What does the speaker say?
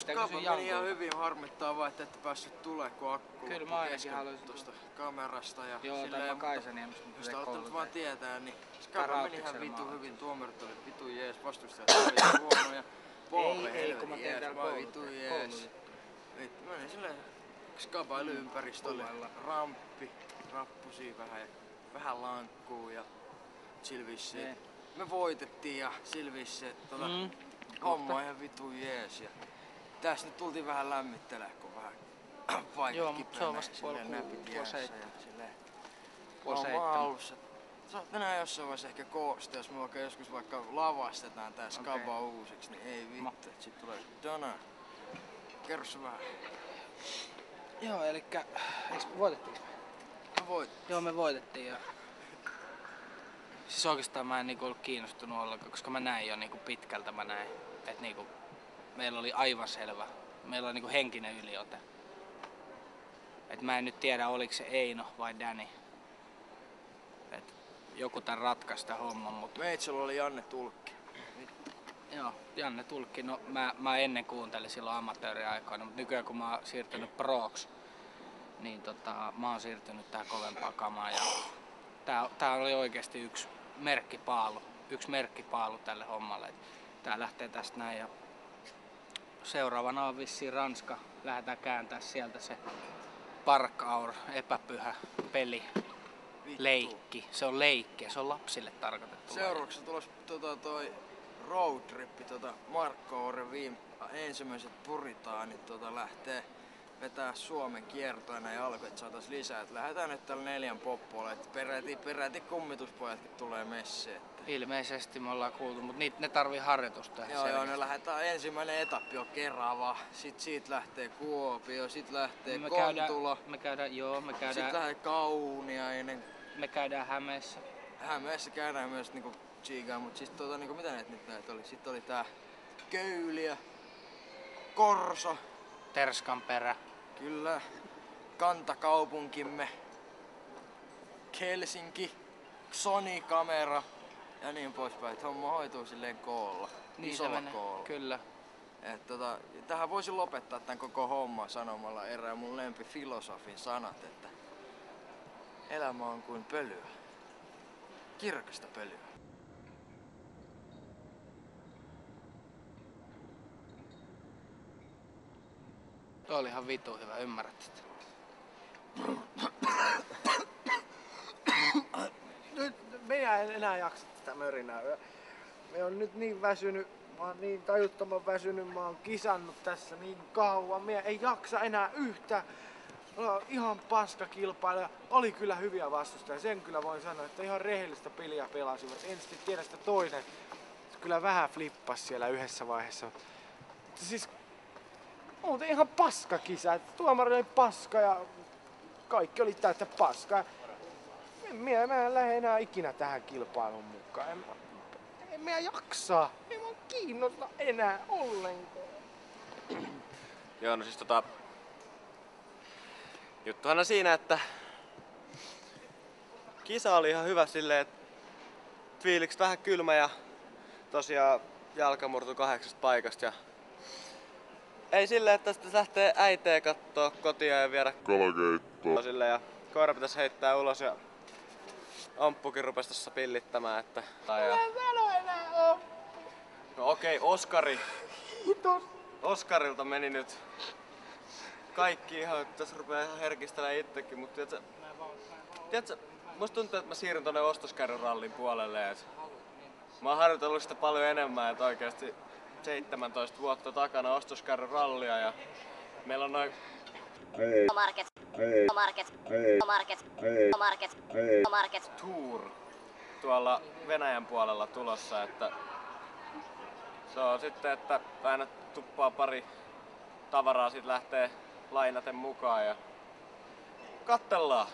Kapa meni ihan hyvin, harmittaa vaan, että ette päässyt tulemaan, kun akku kyllä mä ainakin haluaisin tuosta kamerasta. Ja joo, tai mä Kaisaniemessä. Jos te olette nyt vaan tietää, niin Kapa meni ihan vitu hyvin, tuomarit oli vitu jees, vastustajat oli huonoja. Ei, kun mä teen täällä vitu jees. Meni silleen, skabaili ympäristö oli ramppi, rappusia vähän lankkuu ja silvissi. Me voitettiin ja silvissi, homma on ihan vitu jees. Ja tässä nyt tultiin vähän lämmittelee, kun vähän vaikka kipeänä silleen näpit jäässä ja silleen. Homma alussa. Saattaa jossain vaiheessa ehkä koosta, jos me joskus vaikka lavastetaan tää skaba uusiksi, niin ei vittu, et sit tulee Dona. Kerro se vähän. Joo, elikkä voitettiinko me? Me voitettiin. Joo, me voitettiin ja siis oikeastaan mä en niinku ollut kiinnostunut ollenkaan, koska mä näin jo niinku pitkältä että niinku meillä oli aivan selvä. Meillä oli niinku henkinen yliote. Et mä en nyt tiedä oliko se Eino vai Danny. Et joku tän ratkaisi tän homman, mutta Meitsällä oli Janne Tulkki. Joo, Janne Tulkki. No mä ennen kuuntelin silloin amatööriaikoina, mutta nykyään kun mä oon siirtynyt proks, niin mä oon siirtynyt tää kovempaa kamaa ja tää oli oikeesti yksi merkkipaalu tälle hommalle. Tää lähtee tästä näin ja seuraavana on vissiin Ranska. Lähdetään kääntää sieltä se Park-Our epäpyhä peli. Vittu. Leikki. Se on leikki, se on lapsille tarkoitettu. Seuraavaksi tulos toi roadtrippi, Markko Oren ensimmäiset puritaanit lähtee vetää Suomen kiertoina ja alkoi, että saatais lisää. Et lähdetään nyt tällä 4 poppoilla, että peräti kummituspojatkin tulee messiin. Ilmeisesti me ollaan kuultu, mutta ne tarvii harjoitusta. Joo, ne lähdetään ensimmäinen etappi on Kerava, sit siitä lähtee Kuopio, sit lähtee Kontula. Me käydään. Sit lähtee Kauniainen. Me käydään Hämeessä. Hämeessä käydään myös niinku Chigaa, mut siis niinku mitä näitä oli? Sitten oli tää Köyliö, Korso. Terskanperä. Kyllä. Kantakaupunkimme. Helsinki. Sony-kamera. Ja niin poispäin, että homma hoituu silleen koolla. Niin isolla koolla. Kyllä. Tähän voisin lopettaa tän koko homman sanomalla erään mun lempifilosofin sanat, että elämä on kuin pölyä. Kirkasta pölyä. Tuo oli ihan vitu hyvä, ymmärrät sitä. Nyt minä en enää jaksa tätä mörinää. Me on nyt niin väsynyt, mä oon niin tajuttoman väsynyt, mä oon kisannut tässä niin kauan. Minä ei jaksa enää yhtä. Ihan paska kilpailija. Oli kyllä hyviä vastustajia, sen kyllä voin sanoa, että ihan rehellistä peliä pelasivat. En sitten tiedä sitä toinen. Se kyllä vähän flippasi siellä yhdessä vaiheessa. Siis muuten ihan paska kisa. Tuomari oli paska ja kaikki oli täyttä paskaa. Mä en lähde enää ikinä tähän kilpailuun mukaan. En mä jaksa. En mä kiinnosta enää ollenkaan. Joo, no siis juttuhan on siinä, että kisa oli ihan hyvä silleen, että fiilikset vähän kylmä ja tosiaan jalka murtui 8 paikasta ja ei silleen, että tästä lähtee äiteä kattoo kotia ja viedä kalakeittoa silleen ja koira pitäisi heittää ulos ja Amppukin rupesi tossa pillittämään, että no okei, Oskari. Oskarilta meni nyt kaikki ihan, että tässä rupeaa ihan herkistelemään itsekin, mutta tiedätkö, musta tuntuu, että mä siirryn tonne ostoskärryrallin puolelle, et mä oon harjoitellut sitä paljon enemmän, että oikeesti 17 vuotta takana ostoskärryrallia ja meillä on noin Market Tour tuolla Venäjän puolella tulossa, että se on sitten, että aina tuppaa pari tavaraa, sit lähtee lainaten mukaan ja kattellaan.